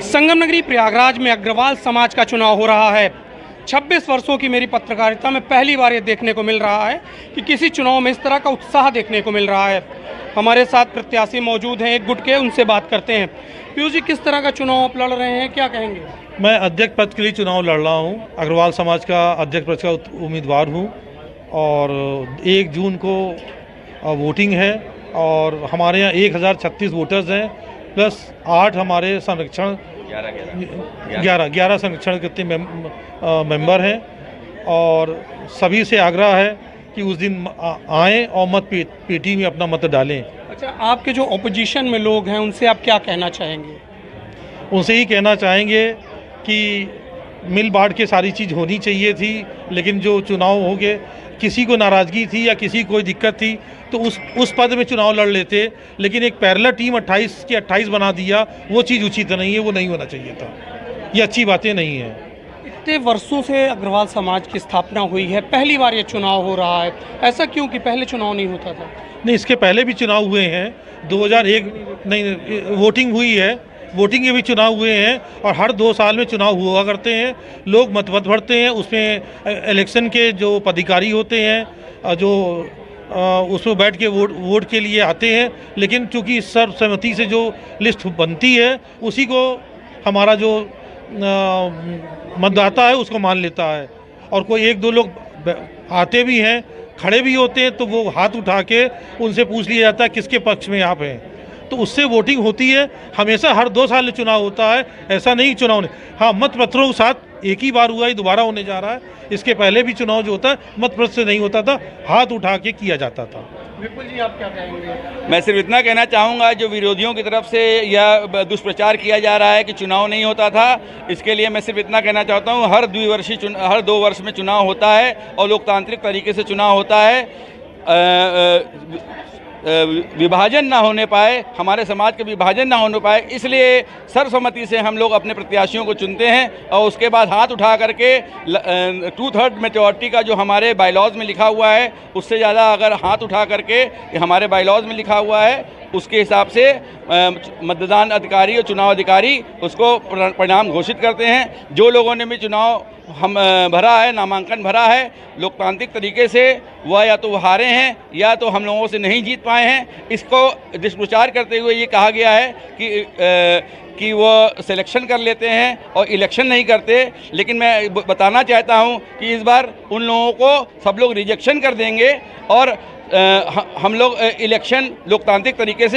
संगम नगरी प्रयागराज में अग्रवाल समाज का चुनाव हो रहा है। 26 वर्षों की मेरी पत्रकारिता में पहली बार ये देखने को मिल रहा है कि किसी चुनाव में इस तरह का उत्साह देखने को मिल रहा है। हमारे साथ प्रत्याशी मौजूद हैं एक गुट के, उनसे बात करते हैं। पीयूष जी, किस तरह का चुनाव आप लड़ रहे हैं, क्या कहेंगे? मैं अध्यक्ष पद के लिए चुनाव लड़ रहा हूँ। अग्रवाल समाज का अध्यक्ष पद का उम्मीदवार हूँ और 1 जून को वोटिंग है और हमारे यहाँ 1036 वोटर्स हैं प्लस 8 हमारे संरक्षण 11 संरक्षण के मेंबर हैं और सभी से आग्रह है कि उस दिन आएँ और मत पेटी में अपना मत डालें। अच्छा, आपके जो ऑपोजिशन में लोग हैं उनसे आप क्या कहना चाहेंगे? उनसे ही कहना चाहेंगे कि मिल बांट के सारी चीज़ होनी चाहिए थी, लेकिन जो चुनाव हो गए, किसी को नाराज़गी थी या किसी को कोई दिक्कत थी तो उस पद में चुनाव लड़ लेते, लेकिन एक पैरेलल टीम 28 के 28 बना दिया, वो चीज़ उचित नहीं है, वो नहीं होना चाहिए था। ये अच्छी बातें नहीं हैं। इतने वर्षों से अग्रवाल समाज की स्थापना हुई है, पहली बार ये चुनाव हो रहा है, ऐसा क्यों कि पहले चुनाव नहीं होता था? नहीं, इसके पहले भी चुनाव हुए हैं। 2001 नहीं वोटिंग हुई है, वोटिंग के भी चुनाव हुए हैं और हर 2 साल में चुनाव हुआ करते हैं। लोग मत भरते हैं, उसमें इलेक्शन के जो पदाधिकारी होते हैं जो उसमें बैठ के वोट के लिए आते हैं, लेकिन चूंकि सर्वसम्मति से जो लिस्ट बनती है उसी को हमारा जो मतदाता है उसको मान लेता है। और कोई 1-2 लोग आते भी हैं, खड़े भी होते हैं, तो वो हाथ उठा के उनसे पूछ लिया जाता है किसके पक्ष में आप हैं, तो उससे वोटिंग होती है। हमेशा हर 2 साल में चुनाव होता है, ऐसा नहीं चुनाव नहीं। हाँ, मत पत्रों के साथ एक ही बार हुआ है, दोबारा होने जा रहा है। इसके पहले भी चुनाव जो होता है मत पत्र से नहीं होता था, हाथ उठा के किया जाता था। विपुल जी, आप क्या कहेंगे? मैं सिर्फ इतना कहना चाहूँगा, जो विरोधियों की तरफ से यह दुष्प्रचार किया जा रहा है कि चुनाव नहीं होता था, इसके लिए मैं सिर्फ इतना कहना चाहता हूँ, हर 2 वर्ष में चुनाव होता है और लोकतांत्रिक तरीके से चुनाव होता है। विभाजन ना होने पाए, हमारे समाज के विभाजन ना होने पाए, इसलिए सर्वसम्मति से हम लोग अपने प्रत्याशियों को चुनते हैं और उसके बाद हाथ उठा करके 2/3 मेजॉरिटी का जो हमारे बायलॉज में लिखा हुआ है, उससे ज़्यादा अगर हाथ उठा करके हमारे बायलॉज में लिखा हुआ है उसके हिसाब से मतदान अधिकारी और चुनाव अधिकारी उसको परिणाम घोषित करते हैं। जो लोगों ने भी चुनाव भरा है, नामांकन भरा है लोकतांत्रिक तरीके से, वह या तो हारे हैं या तो हम लोगों से नहीं जीत पाए हैं। इसको दुष्प्रचार करते हुए ये कहा गया है कि वो सिलेक्शन कर लेते हैं और इलेक्शन नहीं करते, लेकिन मैं बताना चाहता हूँ कि इस बार उन लोगों को सब लोग रिजेक्शन कर देंगे और हम लोग इलेक्शन लोकतांत्रिक तरीके से